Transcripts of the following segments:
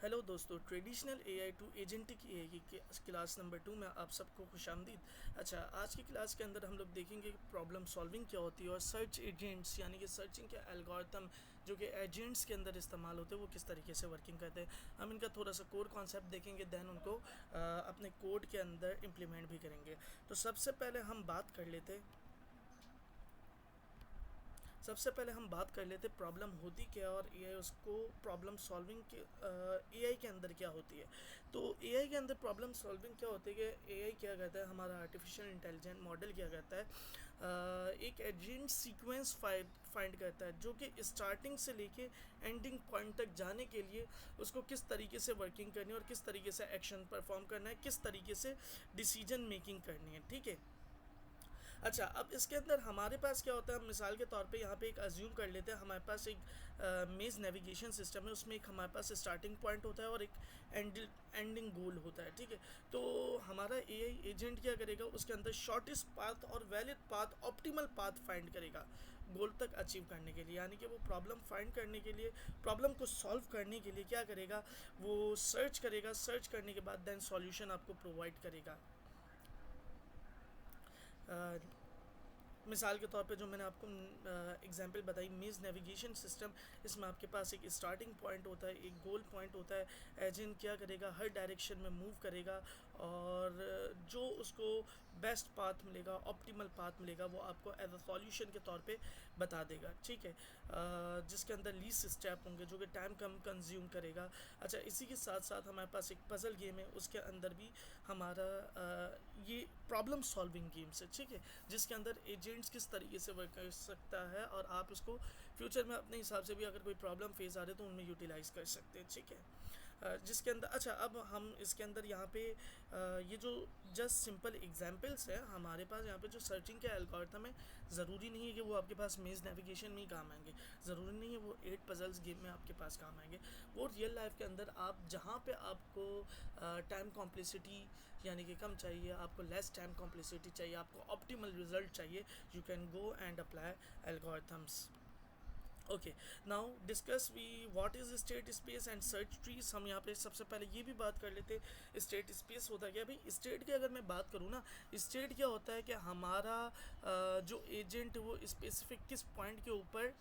Hello दोस्तों, traditional AI to agentic AI की class number 2 में आप सबको खुशामदीद। अच्छा, आज की क्लास के अंदर हम लोग देखेंगे कि प्रॉब्लम सॉल्विंग क्या होती है और सर्च एजेंट्स यानी कि सर्चिंग के एल्गोरिथम जो कि एजेंट्स के अंदर इस्तेमाल होते हैं वो किस तरीके से वर्किंग करते हैं। हम इनका थोड़ा सा कोर कॉन्सेप्ट देखेंगे, दैन उनको अपने कोड के अंदर इम्प्लीमेंट भी करेंगे। तो सबसे पहले हम बात कर लेते प्रॉब्लम होती क्या है और एआई उसको प्रॉब्लम सॉल्विंग के एआई के अंदर क्या होती है। तो एआई के अंदर प्रॉब्लम सॉल्विंग क्या होती है कि एआई क्या कहता है, हमारा आर्टिफिशियल इंटेलिजेंट मॉडल क्या कहता है, एक एजेंट सीक्वेंस फाइंड करता है जो कि स्टार्टिंग से लेके एंडिंग पॉइंट तक जाने के लिए उसको किस तरीके से वर्किंग करनी है और किस तरीके से एक्शन परफॉर्म करना है, किस तरीके से डिसीजन मेकिंग करनी है। ठीक है। अच्छा, अब इसके अंदर हमारे पास क्या होता है, हम मिसाल के तौर पे यहाँ पे एक अज्यूम कर लेते हैं, हमारे पास एक मेज़ नेविगेशन सिस्टम है, उसमें एक हमारे पास स्टार्टिंग पॉइंट होता है और एक एंडिंग गोल होता है। ठीक है। तो हमारा एआई एजेंट क्या करेगा, उसके अंदर शॉर्टेस्ट पाथ और valid path, optimal path find करेगा गोल तक अचीव करने के लिए। यानी कि वो प्रॉब्लम फाइंड करने के लिए, प्रॉब्लम को सॉल्व करने के लिए क्या करेगा, वो सर्च करेगा, सर्च करने के बाद देन सॉल्यूशन आपको प्रोवाइड करेगा। अ, मिसाल के तौर पे जो मैंने आपको एग्जांपल बताई, मेज़ नेविगेशन सिस्टम, इसमें आपके पास एक स्टार्टिंग पॉइंट होता है, एक गोल पॉइंट होता है। एजेंट क्या करेगा, हर डायरेक्शन में मूव करेगा और जो उसको बेस्ट पाथ मिलेगा, ऑप्टिमल पाथ मिलेगा, वो आपको एज अ सॉल्यूशन के तौर पे बता देगा। ठीक है। जिसके अंदर लीस्ट स्टेप होंगे जो कि टाइम कम कंज्यूम करेगा। अच्छा, इसी के साथ साथ हमारे पास एक पजल गेम है, उसके अंदर भी हमारा ये प्रॉब्लम सॉल्विंग गेम्स है। ठीक है। जिसके अंदर एजेंट्स किस तरीके से वर्क कर सकता है और आप उसको फ्यूचर में अपने हिसाब से भी अगर कोई प्रॉब्लम फेस आ रहे तो उनमें यूटिलाइज कर सकते हैं। ठीक है। जिसके अंदर अच्छा, अब हम इसके अंदर यहाँ पे ये जो जस्ट सिंपल एग्जांपल्स है हमारे पास, यहाँ पे जो सर्चिंग के एल्गोरिथम है, ज़रूरी नहीं है कि वो आपके पास मेज़ नेविगेशन में ही काम आएंगे, ज़रूरी नहीं है वो 8 पजल्स गेम में आपके पास काम आएंगे। वो रियल लाइफ के अंदर आप जहाँ पे आपको टाइम कॉम्प्लेक्सिटी यानी कि कम चाहिए, आपको लेस टाइम कॉम्प्लेक्सिटी चाहिए, आपको ऑप्टिमल रिजल्ट चाहिए, you can go and apply algorithms. Okay, now discuss we what is state space and search trees. हम यहाँ पे सबसे पहले ये भी बात कर लेते, स्टेट स्पेस होता क्या भाई। स्टेट की अगर मैं बात करूँ ना, स्टेट क्या होता है कि हमारा जो एजेंट वो स्पेसिफिक किस पॉइंट के ऊपर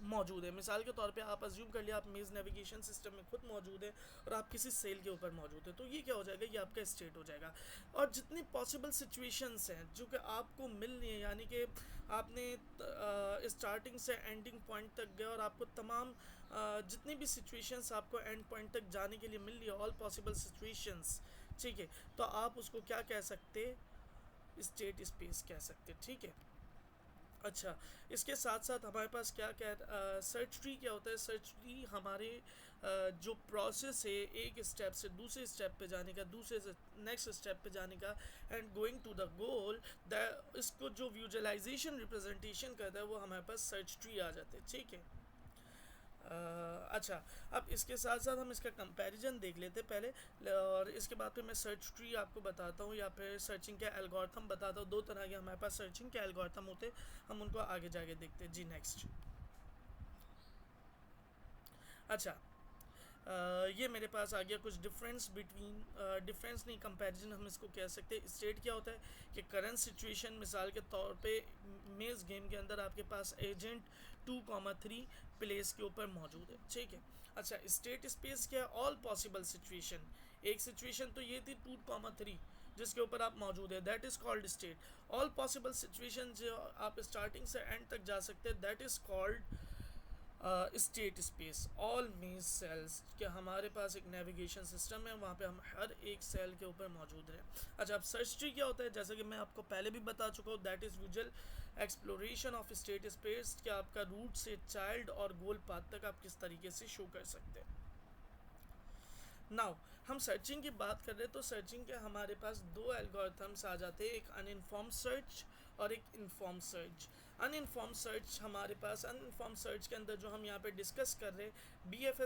मौजूद है। मिसाल के तौर पे आप अज्यूम कर लिया आप मेज़ नेविगेशन सिस्टम में खुद मौजूद है और आप किसी सेल के ऊपर मौजूद है, तो ये क्या हो जाएगा, ये आपका स्टेट हो जाएगा। और जितनी पॉसिबल सिचुएशंस हैं जो कि आपको मिल रही हैं, यानी कि आपने स्टार्टिंग से एंडिंग पॉइंट तक गए और आपको तमाम जितनी भी सिचुएशंस आपको एंड पॉइंट तक जाने के लिए मिल रही है, ऑल पॉसिबल सिचुएशंस। ठीक है। तो आप उसको क्या कह सकते, स्टेट स्पेस कह सकते। ठीक है। अच्छा, इसके साथ साथ हमारे पास क्या क्या सर्च ट्री क्या होता है। सर्च ट्री हमारे जो प्रोसेस है एक स्टेप से दूसरे स्टेप पे जाने का, दूसरे से नेक्स्ट स्टेप पे जाने का, and going to the goal, the इसको जो विजुअलाइजेशन रिप्रेजेंटेशन करता है वो हमारे पास सर्च ट्री आ जाते हैं। ठीक है। अच्छा, अब इसके साथ साथ हम इसका कंपैरिजन देख लेते पहले, और इसके बाद फिर मैं सर्च ट्री आपको बताता हूँ या फिर सर्चिंग के एल्गोरिथम बताता हूँ। दो तरह के हमारे पास सर्चिंग के एल्गोरिथम होते हैं, हम उनको आगे जाके देखते हैं जी। नेक्स्ट। अच्छा, ये मेरे पास आ गया कुछ डिफरेंस बिटवीन, डिफरेंस नहीं, कंपैरिजन हम इसको कह सकते हैं। स्टेट क्या होता है कि करंट सिचुएशन, मिसाल के तौर पे मेज़ गेम के अंदर आपके पास एजेंट 2,3 प्लेस के ऊपर मौजूद है। ठीक है। अच्छा, स्टेट स्पेस क्या है, ऑल पॉसिबल सिचुएशन। एक सिचुएशन तो ये थी 2,3 जिसके ऊपर आप मौजूद है, that is called state. All possible situation जो आप स्टार्टिंग से एंड तक जा सकते हैं, that is called state space. All मेज सेल्स क्या हमारे पास एक नेविगेशन सिस्टम है, वहाँ पे हम हर एक सेल के ऊपर मौजूद हैं। अच्छा, अब सर्च ट्री क्या होता है, जैसे कि मैं आपको पहले भी बता चुका हूँ, that is visual exploration of state space. क्या आपका रूट से चाइल्ड और गोल पाथ तक आप किस तरीके से शो कर सकते हैं। नाउ हम सर्चिंग की बात कर रहे हैं, तो सर्चिंग के हमारे पास दो एल्गोरिथम्स आ जाते हैं, एक अनइन्फॉर्म सर्च और एक इन्फॉर्म सर्च। अनइन्फॉर्म सर्च हमारे पास, अनइन्फॉर्म सर्च के अंदर जो हम यहाँ पे डिस्कस कर रहे हैं, B F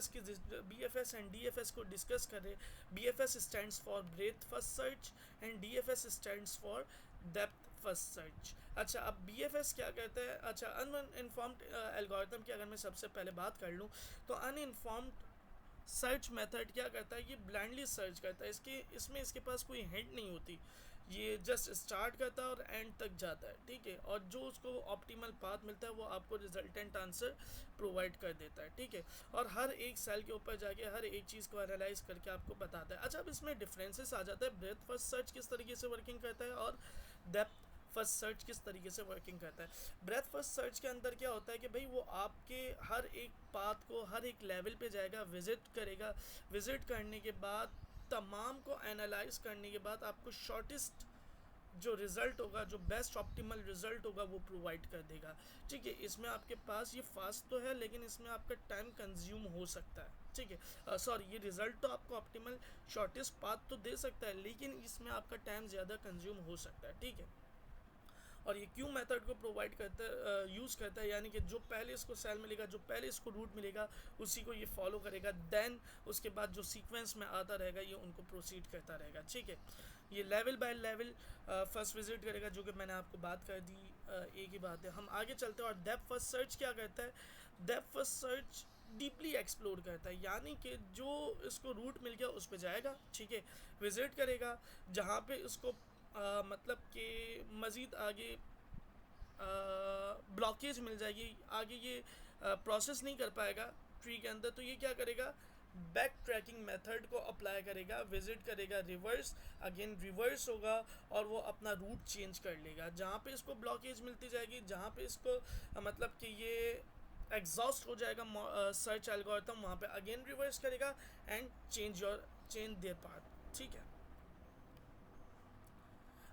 S and D F S को डिस्कस कर रहे हैं। B F S stands for breadth first search and D F S stands for depth first search. अच्छा, अब बी एफ एस क्या कहता है, अच्छा अनइन्फॉर्म्ड एल्गोरिथम की अगर मैं सबसे पहले बात कर लूँ, तो अनइन्फॉर्म्ड सर्च मेथड क्या करता है, ये ब्लाइंडली सर्च करता है, इसमें इसके पास कोई हिंट नहीं होती, ये जस्ट स्टार्ट करता है और एंड तक जाता है, ठीक है। और जो उसको ऑप्टिमल पाथ मिलता है वो आपको रिजल्टेंट आंसर प्रोवाइड कर देता है, ठीक है। और हर एक सेल के ऊपर जाके हर एक चीज़ को एनालाइज करके आपको बताता है। अच्छा, अब इसमें डिफरेंसेस आ जाता है, ब्रेथ फर्स्ट सर्च किस तरीके से वर्किंग करता है और डेप्थ फर्स्ट सर्च किस तरीके से वर्किंग करता है। ब्रेथ फर्स्ट सर्च के अंदर क्या होता है कि भाई वो आपके हर एक पाथ को हर एक लेवल पे जाएगा, विजिट करेगा, विजिट करने के बाद तमाम को एनालाइज करने के बाद आपको शॉर्टेस्ट जो रिज़ल्ट होगा, जो बेस्ट ऑप्टिमल रिज़ल्ट होगा वो प्रोवाइड कर देगा, ठीक है। इसमें आपके पास ये फास्ट तो है लेकिन इसमें आपका टाइम कंज्यूम हो सकता है, ठीक है। सॉरी, ये रिज़ल्ट तो आपको ऑप्टिमल शॉर्टेस्ट पाथ तो दे सकता है लेकिन इसमें आपका टाइम ज़्यादा कंज्यूम हो सकता है, ठीक है। और ये क्यू मेथड को प्रोवाइड करता है, यूज़ करता है, यानी कि जो पहले इसको सेल मिलेगा, जो पहले इसको रूट मिलेगा उसी को ये फॉलो करेगा, देन उसके बाद जो सीक्वेंस में आता रहेगा ये उनको प्रोसीड करता रहेगा, ठीक है। ये level by level first visit करेगा, जो कि मैंने आपको बात कर दी, एक ही बात है। हम आगे चलते हैं। और डेप्थ फर्स्ट सर्च क्या करता है, depth first search deeply explore करता है, यानी कि जो इसको रूट मिल गया उस पर जाएगा, ठीक है, विजिट करेगा, जहाँ पे इसको मतलब कि मज़ीद आगे ब्लॉकेज मिल जाएगी, आगे ये प्रोसेस नहीं कर पाएगा ट्री के अंदर, तो ये क्या करेगा, बैक ट्रैकिंग मेथड को अप्लाई करेगा, विजिट करेगा, रिवर्स, अगेन रिवर्स होगा और वो अपना रूट चेंज कर लेगा। जहाँ पे इसको ब्लॉकेज मिलती जाएगी, जहाँ पे इसको मतलब कि ये एग्जॉस्ट हो जाएगा सर्च एल्गोरिथम, वहाँ पे अगेन रिवर्स करेगा एंड चेंज देयर पाथ, ठीक है।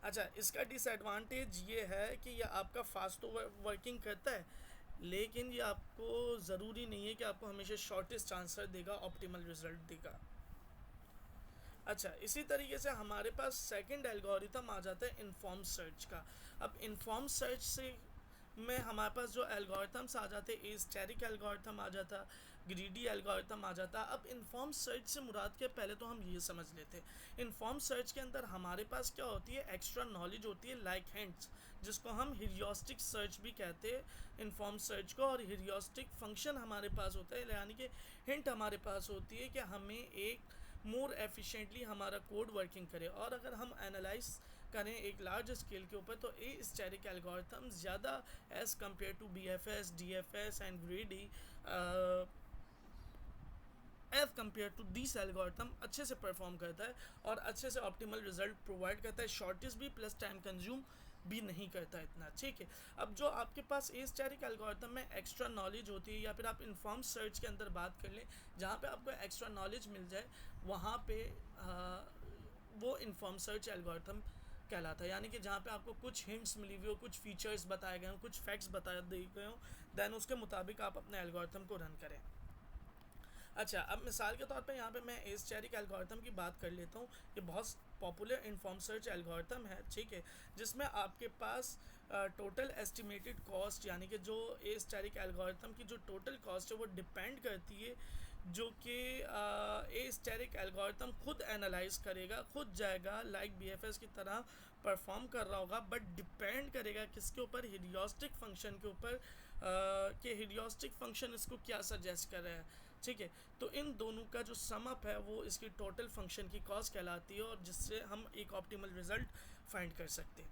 अच्छा, इसका डिसएडवांटेज ये है कि ये आपका फास्ट तो वर्किंग करता है लेकिन ये आपको ज़रूरी नहीं है कि आपको हमेशा शॉर्टेस्ट आंसर देगा, ऑप्टिमल रिजल्ट देगा। अच्छा, इसी तरीके से हमारे पास सेकंड एल्गोरिथम आ जाता है इन्फॉर्म सर्च का। अब इन्फॉर्म सर्च से में हमारे पास जो एल्गोरिथम्स आ जाते हैं, स्टैटिक एल्गोरिथम आ जाता, ग्रीडी एल्गोरिथम आ जाता। अब इन्फॉर्म सर्च से मुराद के पहले तो हम ये समझ लेते हैं, इन्फॉर्म सर्च के अंदर हमारे पास क्या होती है, एक्स्ट्रा नॉलेज होती है, लाइक हिंट्स, जिसको हम ह्यूरिस्टिक सर्च भी कहते हैं इन्फॉर्म सर्च को। और ह्यूरिस्टिक फंक्शन हमारे पास होता है, यानी कि हिंट हमारे पास होती है कि हमें एक मोर एफिशिएंटली हमारा कोड वर्किंग करे। और अगर हम एनालाइज करें एक लार्ज स्केल के ऊपर, तो ए स्टैटिक एल्गोरिथम ज़्यादा as compare to BFS, DFS and greedy as compare to this algorithm अच्छे से परफॉर्म करता है और अच्छे से ऑप्टिमल रिजल्ट प्रोवाइड करता है, शॉर्टेस्ट भी प्लस टाइम कंज्यूम भी नहीं करता इतना, ठीक है। अब जो आपके पास ए स्टैटिक एल्गोरिथम में एक्स्ट्रा नॉलेज होती है, या फिर आप इन्फॉर्म सर्च के अंदर बात कर लें जहाँ पे आपको एक्स्ट्रा नॉलेज मिल जाए, वहाँ पे वो इन्फॉर्म सर्च एल्गोरिथम कहलाता है, यानी कि जहाँ पे आपको कुछ हिंट्स मिली हुई हो, कुछ फीचर्स बताए गए हों, कुछ फैक्ट्स बताए दिए गए हों, देन उसके मुताबिक आप अपने एल्गोरिथम को रन करें। अच्छा, अब मिसाल के तौर पे यहाँ पे मैं एस्टेरिक एल्गोरिथम की बात कर लेता हूँ। ये बहुत पॉपुलर इन्फॉर्म सर्च एल्गोरिथम है, ठीक है, जिसमें आपके पास टोटल एस्टिमेटेड कॉस्ट, यानी कि जो एस्टेरिक एल्गोरिथम की जो टोटल कॉस्ट है वो डिपेंड करती है, जो कि एस्टेरिक एल्गोरिथम खुद एनालाइज करेगा, खुद जाएगा लाइक BFS की तरह परफॉर्म कर रहा होगा, बट डिपेंड करेगा किसके ऊपर, ह्यूरिस्टिक फंक्शन के ऊपर, कि ह्यूरिस्टिक फंक्शन इसको क्या सजेस्ट कर रहा है, ठीक है। तो इन दोनों का जो सम अप है वो इसकी टोटल फंक्शन की कॉस्ट कहलाती है, और जिससे हम एक ऑप्टिमल रिजल्ट फाइंड कर सकते हैं।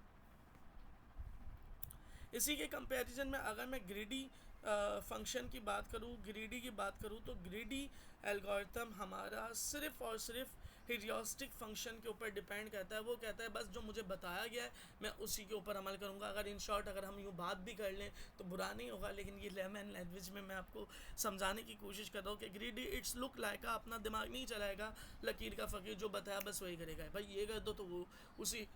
इसी के कंपैरिजन में अगर मैं ग्रीडी फंक्शन की बात करूँ, ग्रीडी की बात करूँ, तो ग्रीडी एल्गोरिथम हमारा सिर्फ और सिर्फ ह्यूरिस्टिक फंक्शन के ऊपर डिपेंड करता है। वो कहता है बस जो मुझे बताया गया है मैं उसी के ऊपर अमल करूँगा। अगर इन शॉर्ट अगर हम यूँ बात भी कर लें तो बुरा नहीं होगा, लेकिन ये लेमन लैंग्वेज में मैं आपको समझाने की कोशिश कर रहा हूँ कि ग्रीडी इट्स लुक लाइक, अपना दिमाग नहीं चलाएगा, लकीर का फ़कीर जो बताया बस वही करेगा। भाई ये कर दो तो वो उसी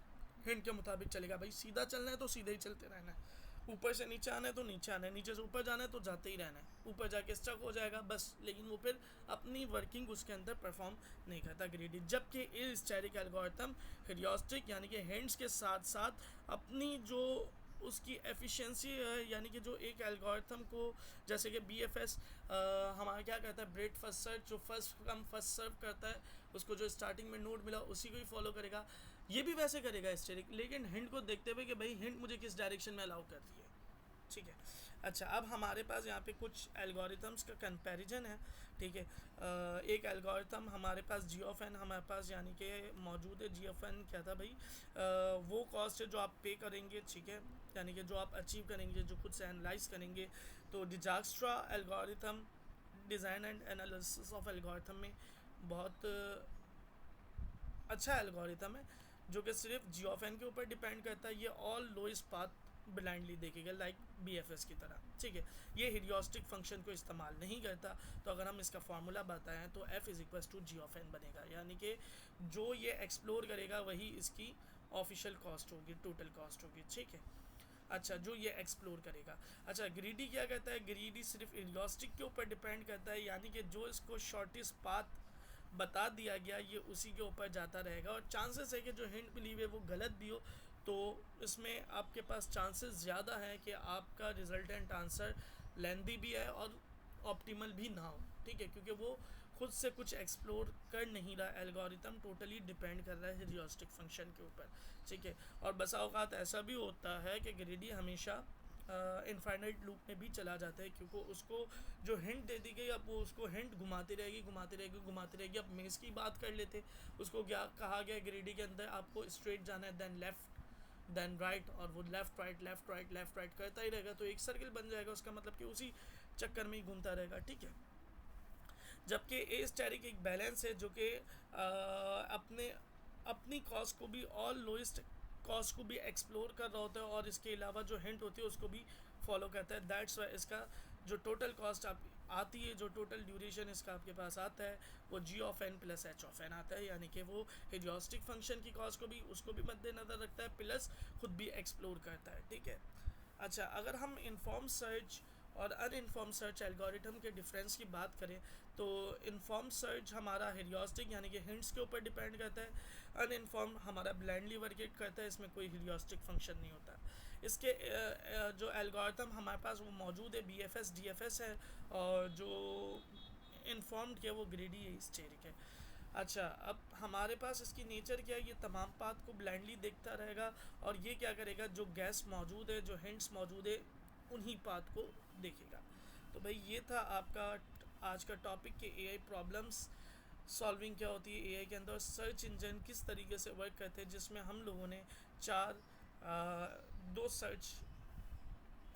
हिंट के मुताबिक चलेगा। भाई सीधा चलना है तो सीधा ही चलते रहना है, ऊपर से नीचे आना है तो नीचे आना है, नीचे से ऊपर जाना है तो जाते ही रहना है, ऊपर जाके स्टक हो जाएगा बस, लेकिन वो फिर अपनी वर्किंग उसके अंदर परफॉर्म नहीं करता ग्रीडी। जबकि एस्टेरिक एल्गोरिथम ह्यूरिस्टिक यानी कि हिंट्स के साथ साथ अपनी जो उसकी एफिशिएंसी है, यानी कि जो एक एल्गोरिथम को जैसे कि BFS हमारा क्या कहता है, ब्रेड फर्स्ट सर्च, जो फर्स्ट कम फर्स्ट सर्व करता है, उसको जो स्टार्टिंग में नोड मिला उसी को ही फॉलो करेगा, ये भी वैसे करेगा स्टेरिक, लेकिन हिंट को देखते हुए कि भाई हिंट मुझे किस डायरेक्शन में अलाउ कर रही है, ठीक है। अच्छा, अब हमारे पास यहाँ पे कुछ एल्गोरिथम्स का कंपैरिजन है, ठीक है। एक एल्गोरिथम हमारे पास जी ऑफ एन हमारे पास यानी कि मौजूद है। जी ऑफ एन क्या था भाई? वो कॉस्ट है जो आप पे करेंगे, ठीक है, यानी कि जो आप अचीव करेंगे, जो खुद से एनालाइज करेंगे। तो Dijkstra algorithm design and analysis of algorithm में बहुत अच्छा एल्गोरिथम है, जो कि सिर्फ जी ऑफ एन के ऊपर डिपेंड करता है। ये ऑल लोएस्ट पाथ ब्लाइंडली देखेगा, लाइक बी एफ एस की तरह, ठीक है। ये हिरियोस्टिक फंक्शन को इस्तेमाल नहीं करता। तो अगर हम इसका फार्मूला बताएं तो F is equal to G of N बनेगा, यानी कि जो ये एक्सप्लोर करेगा वही इसकी ऑफिशियल कॉस्ट होगी, टोटल कॉस्ट होगी, ठीक है। अच्छा, जो ये एक्सप्लोर करेगा। अच्छा, ग्रीडी क्या कहता है? ग्रीडी सिर्फ हिरियोस्टिक के ऊपर डिपेंड करता है, यानी कि जो इसको शॉर्टेस्ट पाथ बता दिया गया ये उसी के ऊपर जाता रहेगा। और चांसेस है कि जो हिंट मिली हुई है वो गलत भी हो, तो इसमें आपके पास चांसेस ज़्यादा है कि आपका रिजल्टेंट आंसर लेंदी भी है और ऑप्टिमल भी ना हो, ठीक है, क्योंकि वो खुद से कुछ एक्सप्लोर कर नहीं रहा। एल्गोरिथम टोटली डिपेंड कर रहा है हिरियोस्टिक फंक्शन के ऊपर, ठीक है। और बसा औकात ऐसा भी होता है कि ग्रीडी हमेशा इनफाइनाइट लूप में भी चला जाता है, क्योंकि उसको जो हिंट दे दी गई, अब वो उसको हिंट घुमाती रहेगी, घुमाती रहेगी, घुमाती रहेगी। अब मेज़ की बात कर लेते, उसको क्या कहा गया ग्रीडी के अंदर? आपको स्ट्रेट जाना है, देन लेफ्ट, देन राइट, और वो left right left right left right करता ही रहेगा, तो एक सर्किल बन जाएगा उसका, मतलब कि उसी चक्कर में ही घूमता रहेगा, ठीक है। जबकि ए स्टैटिक एक बैलेंस है जो कि अपने अपनी कॉस्ट को भी, ऑल लोएस्ट कॉस्ट को भी एक्सप्लोर कर रहा होता है, और इसके अलावा जो हिंट होती है उसको भी फॉलो करता है। दैट्स वाई इसका जो टोटल कॉस्ट आप आती है, जो टोटल ड्यूरेशन इसका आपके पास आता है, वो g of n plus h of n आता है, यानी कि वो हिरियोस्टिक फंक्शन की कॉस्ट को भी, उसको भी मद्देनजर रखता है, प्लस खुद भी एक्सप्लोर करता है, ठीक है। अच्छा, अगर हम इन्फॉर्म सर्च और अनइन्फॉर्म सर्च एल्गोरिथम के डिफरेंस की बात करें, तो इन्फॉर्म सर्च हमारा हिरियोस्टिक यानी कि हिंट्स के ऊपर डिपेंड करता है। अनइन्फॉर्म हमारा ब्लाइंडली वर्केट करता है, इसमें कोई हिरियोस्टिक फंक्शन नहीं होता। इसके जो एल्गोरिथम हमारे पास वो मौजूद है, B F S D F S है, और जो इन्फॉर्म्ड है वो ग्रीडी हिस्टेरिक है। अच्छा, अब हमारे पास इसकी नेचर क्या है? ये तमाम पाथ को ब्लाइंडली देखता रहेगा, और ये क्या करेगा, जो गैस मौजूद है, जो हिंट्स मौजूद है, उन्हीं पाथ को देखेगा। तो भाई ये था आपका आज का टॉपिक कि एआई प्रॉब्लम्स सॉल्विंग क्या होती है एआई के अंदर, सर्च इंजन किस तरीके से वर्क करते हैं, जिसमें हम लोगों ने दो सर्च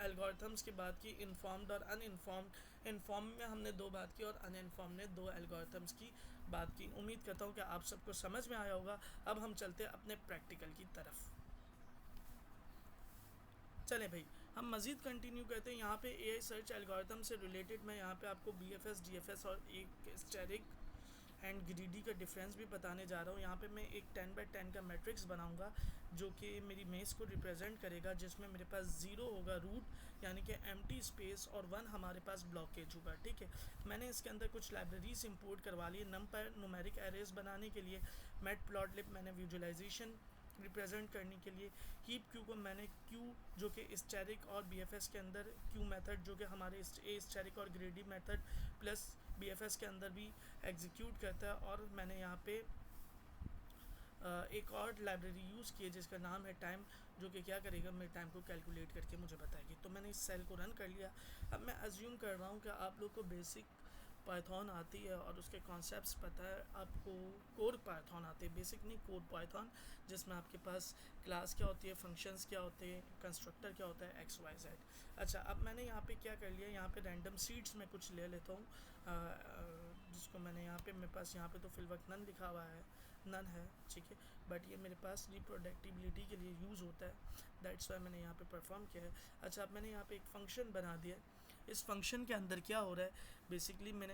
एल्गोरिथम्स की बात की, इन्फॉर्म्ड और अनइन्फॉर्म्ड। इन्फॉर्म में हमने दो बात की और अनइन्फॉर्म ने दो एल्गोरिथम्स की बात की। उम्मीद करता हूँ कि आप सबको समझ में आया होगा। अब हम चलते हैं अपने प्रैक्टिकल की तरफ। चलें भाई, हम मज़ीद कंटिन्यू करते हैं। यहाँ पे एआई सर्च एल्गोरिथम से रिलेटेड मैं यहाँ पे आपको बीएफएस डीएफएस और एक स्टैटिक एंड ग्रीडी का डिफरेंस भी बताने जा रहा हूँ। यहाँ पे मैं एक 10x10 का मैट्रिक्स बनाऊँगा जो कि मेरी मेज़ को रिप्रेजेंट करेगा, जिसमें मेरे पास 0 होगा रूट यानी कि एम्प्टी स्पेस, और 1 हमारे पास ब्लॉकेज होगा, ठीक है। मैंने इसके अंदर कुछ लाइब्रेरीज इंपोर्ट करवा ली नमपैड न्यूमेरिक एरेज बनाने के लिए, मैटप्लॉटलिब मैंने विजुअलाइजेशन रिप्रेजेंट करने के लिए, हीप क्यू को मैंने क्यू जो कि स्टैटिक और बीएफएस के अंदर क्यू मेथड जो कि हमारे ए स्टैटिक और ग्रेडी मेथड प्लस बीएफएस के अंदर भी एग्जीक्यूट करता है, और मैंने यहाँ पे एक और लाइब्रेरी यूज़ की है जिसका नाम है टाइम, जो कि क्या करेगा, मेरे टाइम को कैलकुलेट करके मुझे बताएगी। तो मैंने इस सेल को रन कर लिया। अब मैं अज्यूम कर रहा हूँ कि आप लोग को बेसिक पाइथन आती है और उसके कॉन्सेप्ट्स पता है, आपको कोर पाइथन आते हैं, बेसिक नहीं कोर पाइथन, जिसमें आपके पास क्लास क्या होती है, फंक्शंस क्या होते हैं, कंस्ट्रक्टर क्या होता है, एक्स वाई जेड। अच्छा, अब मैंने यहाँ पे क्या कर लिया, यहाँ पे रैंडम सीड्स में कुछ ले लेता हूँ, जिसको मैंने यहाँ पे, मेरे पास यहाँ पे तो फिल वक्त नन लिखा हुआ है, नन है, ठीक है, बट ये मेरे पास रिप्रोडक्टिबिलिटी के लिए यूज़ होता है, दैट्स वाई मैंने यहाँ पे परफॉर्म किया है। अच्छा, अब मैंने यहाँ पे एक फ़ंक्शन बना दिया है। इस फंक्शन के अंदर क्या हो रहा है, बेसिकली मैंने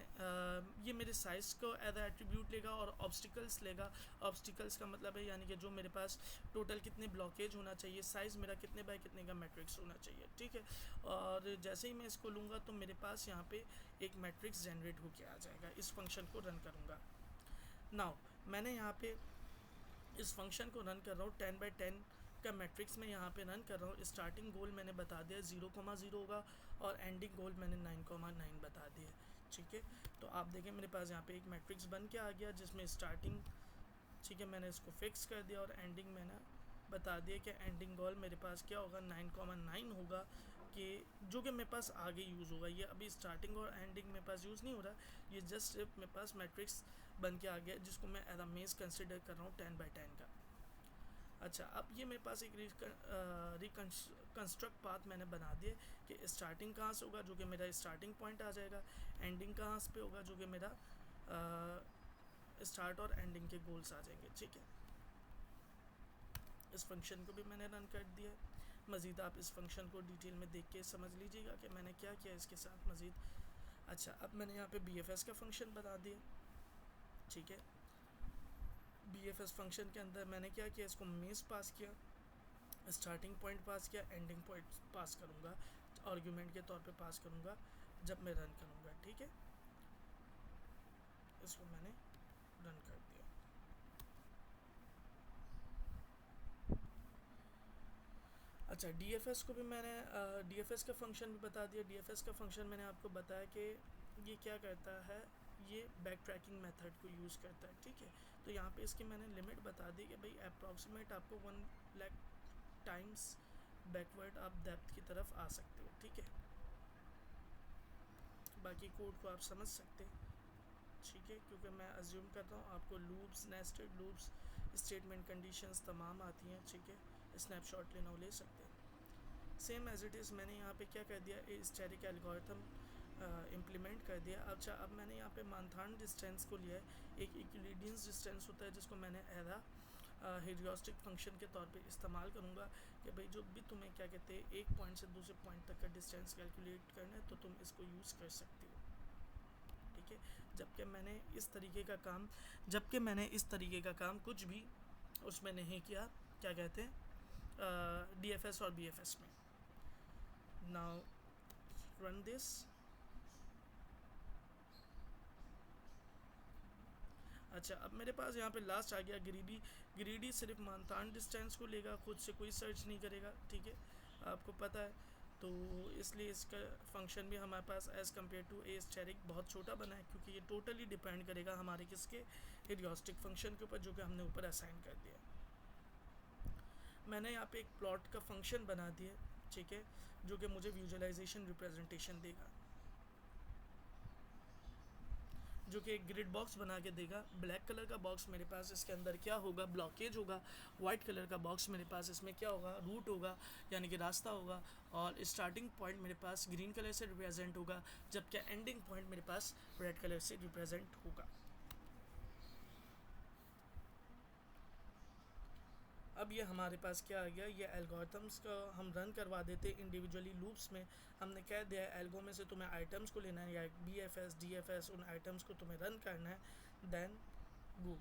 ये मेरे साइज़ को एज एट्रीब्यूट लेगा और ऑब्स्टिकल्स लेगा। ऑब्स्टिकल्स का मतलब है यानी कि जो मेरे पास टोटल कितने ब्लॉकेज होना चाहिए, साइज़ मेरा कितने बाय कितने का मैट्रिक्स होना चाहिए, ठीक है। और जैसे ही मैं इसको लूँगा तो मेरे पास यहाँ पे एक मैट्रिक्स जनरेट होके आ जाएगा। इस फंक्शन को रन करूँगा। नाउ मैंने यहाँ पे इस फंक्शन को रन कर रहा हूँ, 10x10 का मैट्रिक्स में यहाँ पे रन कर रहा हूँ। स्टार्टिंग गोल मैंने बता दिया 0,0 होगा, और एंडिंग गोल मैंने 9,9 बता दिया, ठीक है। तो आप देखें मेरे पास यहाँ पे एक मैट्रिक्स बन के आ गया, जिसमें स्टार्टिंग, ठीक है, मैंने इसको फिक्स कर दिया, और एंडिंग मैंने बता दिया कि एंडिंग गोल मेरे पास क्या होगा, 9,9 होगा, कि जो कि मेरे पास आगे यूज़ होगा। ये अभी स्टार्टिंग और एंडिंग मेरे पास यूज़ नहीं हो रहा, ये जस्ट सिर्फ मेरे पास मैट्रिक्स बन के आ गया जिसको मैं एज अ मेज कंसिडर कर रहा हूँ 10x10 का। अच्छा, अब ये मेरे पास एक रिकंस्ट्रक्ट पाथ मैंने बना दिया कि स्टार्टिंग कहाँ से होगा जो कि मेरा स्टार्टिंग पॉइंट आ जाएगा, एंडिंग कहाँ पे होगा जो कि मेरा स्टार्ट और एंडिंग के गोल्स आ जाएंगे। ठीक है, इस फंक्शन को भी मैंने रन कर दिया है। मज़ीद आप इस फंक्शन को डिटेल में देख के समझ लीजिएगा कि मैंने क्या किया इसके साथ मज़ीद। अच्छा, अब मैंने यहाँ पे BFS का फंक्शन बता दिया। ठीक है, BFS फंक्शन के अंदर मैंने क्या किया, इसको मेज पास किया, स्टार्टिंग पॉइंट पास किया, एंडिंग पॉइंट पास करूँगा, आर्ग्यूमेंट के तौर पे पास करूँगा जब मैं रन करूँगा। ठीक है, इसको मैंने रन कर दिया। अच्छा, DFS को भी मैंने DFS का फंक्शन भी बता दिया। DFS का फंक्शन मैंने आपको बताया कि ये क्या करता है, ये बैक ट्रैकिंग मेथड को यूज़ करता है। ठीक है, तो यहाँ पे इसकी मैंने लिमिट बता दी कि भाई अप्रॉक्सीमेट आपको 1 लाख टाइम्स बैकवर्ड आप डेप्थ की तरफ आ सकते हो। ठीक है, बाकी कोड को आप समझ सकते हैं। ठीक है, क्योंकि मैं अज्यूम करता हूँ आपको loops, nested loops, statement conditions तमाम आती हैं। ठीक है, स्नैपशॉट लेना हो ले सकते हैं। सेम एज इट इज़ मैंने यहाँ पे क्या कर दिया, स्टैटिक एल्गोरिथम इम्प्लीमेंट कर दिया। अच्छा, अब मैंने यहाँ पे मानथान डिस्टेंस को लिया है। एक यूक्लिडियन डिस्टेंस होता है जिसको मैंने एरा हेरियोस्टिक फंक्शन के तौर पे इस्तेमाल करूँगा कि भाई जो भी तुम्हें क्या कहते हैं एक पॉइंट से दूसरे पॉइंट तक का डिस्टेंस कैलकुलेट करना है तो तुम इसको यूज़ कर सकते हो। ठीक है, जबकि मैंने इस तरीके का काम कुछ भी उसमें नहीं किया, क्या कहते हैं DFS और BFS में। Now run this. अच्छा, अब मेरे पास यहाँ पे लास्ट आ गया ग्रीडी सिर्फ मानतान डिस्टेंस को लेगा, खुद से कोई सर्च नहीं करेगा। ठीक है, आपको पता है, तो इसलिए इसका फंक्शन भी हमारे पास एज़ कम्पेयर टू एस्टेरिक बहुत छोटा बना है, क्योंकि ये टोटली डिपेंड करेगा हमारे किसके, हेरियोस्टिक फंक्शन के ऊपर जो कि हमने ऊपर असाइन कर दिया। मैंने यहाँ पे एक प्लॉट का फंक्शन बना दिया। ठीक है, जो कि मुझे विजुअलाइजेशन रिप्रेजेंटेशन देगा, जो कि एक ग्रिड बॉक्स बना के देगा। ब्लैक कलर का बॉक्स मेरे पास इसके अंदर क्या होगा, ब्लॉकेज होगा। वाइट कलर का बॉक्स मेरे पास इसमें क्या होगा, रूट होगा, यानी कि रास्ता होगा। और स्टार्टिंग पॉइंट मेरे पास ग्रीन कलर से रिप्रेजेंट होगा, जबकि एंडिंग पॉइंट मेरे पास रेड कलर से रिप्रेजेंट होगा। अब ये हमारे पास क्या आ गया, ये एल्गोरिथम्स का हम रन करवा देते इंडिविजुअली लूप्स में। हमने कह दिया है एल्गो में से तुम्हें आइटम्स को लेना है, या BFS DFS उन आइटम्स को तुम्हें रन करना है, देन गो।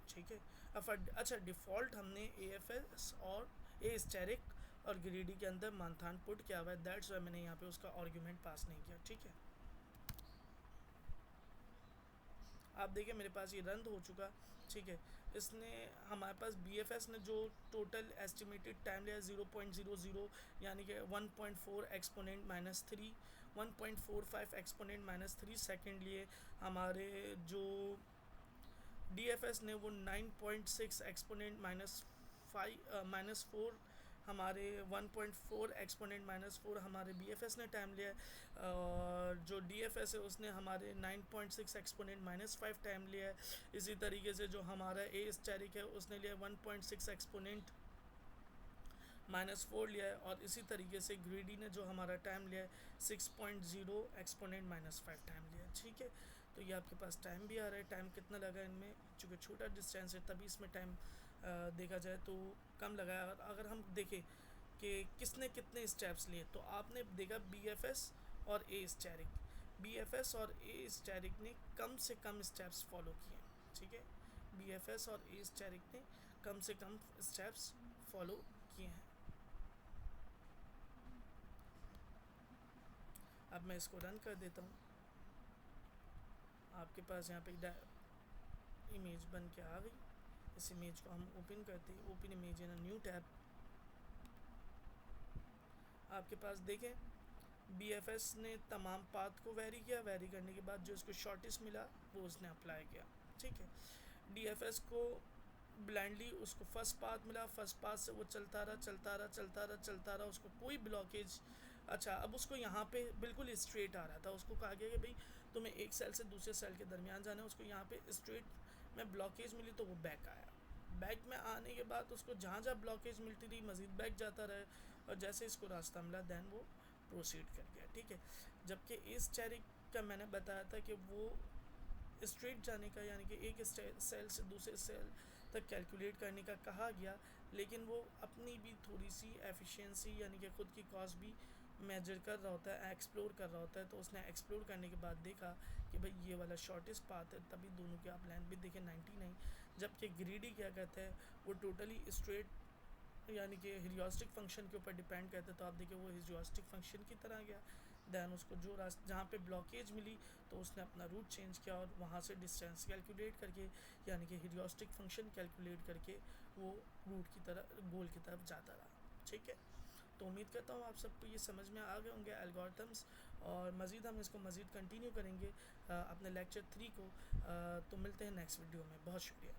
ठीक है, अब अच्छा, डिफ़ॉल्ट हमने AFS और एस्टेरिक और ग्रीडी के अंदर मानथान पुट किया हुआ है, दैट्स वाई मैंने यहाँ पे उसका आर्ग्यूमेंट पास नहीं किया। ठीक है, आप देखिए मेरे पास ये रन हो चुका। ठीक है, इसने हमारे पास BFS ने जो टोटल एस्टिमेटेड टाइम लिया 0.00, यानी कि 1.4 exponent minus 3, 1.45 exponent minus 3 second लिए। हमारे जो DFS ने वो 9.6 एक्सपोनेंट माइनस 4, हमारे 1.4 एक्सपोनेंट माइनस 4 हमारे BFS ने टाइम लिया है। और जो DFS है उसने हमारे 9.6 एक्सपोनेंट माइनस 5 टाइम लिया है। इसी तरीके से जो हमारा एस्टेरिक है उसने लिया 1.6 एक्सपोनेंट माइनस 4 लिया है। और इसी तरीके से ग्रीडी ने जो हमारा टाइम लिया है 6.0 एक्सपोनेंट माइनस 5 टाइम लिया है। ठीक है, तो ये आपके पास टाइम भी आ रहा है। टाइम कितना लगा इनमें, चूँकि छोटा डिस्टेंस है तभी इसमें टाइम देखा जाए तो कम लगा है। और अगर हम देखें कि किसने कितने स्टेप्स लिए, तो आपने देखा BFS और BFS और एस्टेरिक ने कम से कम स्टेप्स फॉलो किए। ठीक है, BFS और एस्टेरिक ने कम से कम स्टेप्स फॉलो किए हैं। अब मैं इसको रन कर देता हूँ। आपके पास यहाँ पे इमेज बन के आ गई। इस इमेज को हम ओपन करते हैं, open image in new tab. आपके पास देखें BFS ने तमाम पाथ को वेरी किया, वेरी करने के बाद जो इसको शॉर्टेस्ट मिला वो उसने अप्लाई किया। ठीक है, DFS को ब्लाइंडली उसको फर्स्ट पाथ मिला, फर्स्ट पाथ से वो चलता रहा, उसको कोई ब्लॉकेज अच्छा, अब उसको यहाँ पे बिल्कुल स्ट्रेट आ रहा था, उसको कहा गया कि भाई तुम्हें एक सेल से दूसरे सेल के दरमियान जाना है, उसको यहाँ पे स्ट्रेट में ब्लॉकेज मिली तो वो बैक आया। बैक में आने के बाद उसको जहाँ जहाँ ब्लॉकेज मिलती रही मज़ीद बैक जाता रहे, और जैसे इसको रास्ता मिला दैन वो प्रोसीड कर गया, ठीक है। जबकि इस चेरिक का मैंने बताया था कि वो स्ट्रेट जाने का यानी कि एक सेल से दूसरे सेल तक कैलकुलेट करने का कहा गया, लेकिन वो अपनी भी थोड़ी सी एफिशिएंसी यानी कि ख़ुद की कॉस्ट भी मेजर कर रहा होता है, एक्सप्लोर कर रहा होता है। तो उसने एक्सप्लोर करने के बाद देखा कि भाई ये वाला शॉर्टेस्ट पाथ है, तभी दोनों के आप लेंथ भी देखें 99। जबकि ग्रीडी क्या कहते हैं, वो टोटली स्ट्रेट यानी कि हिलियोस्टिक फंक्शन के ऊपर डिपेंड करते, तो आप देखिए वो हिलियोस्टिक फंक्शन की तरह गया। दैन उसको जो रास्ता जहाँ पे ब्लॉकेज मिली तो उसने अपना रूट चेंज किया और वहाँ से डिस्टेंस कैलकुलेट करके यानी कि हिलियोस्टिक फंक्शन कैलकुलेट करके वो रूट की तरह गोल की तरफ जाता रहा, ठीक है। तो उम्मीद करता हूँ आप सबको ये समझ में आ गए होंगे एल्गोरिथम्स, और मज़ीद हम इसको मज़ीद कंटिन्यू करेंगे अपने लेक्चर 3 को। तो मिलते हैं नेक्स्ट वीडियो में, बहुत शुक्रिया।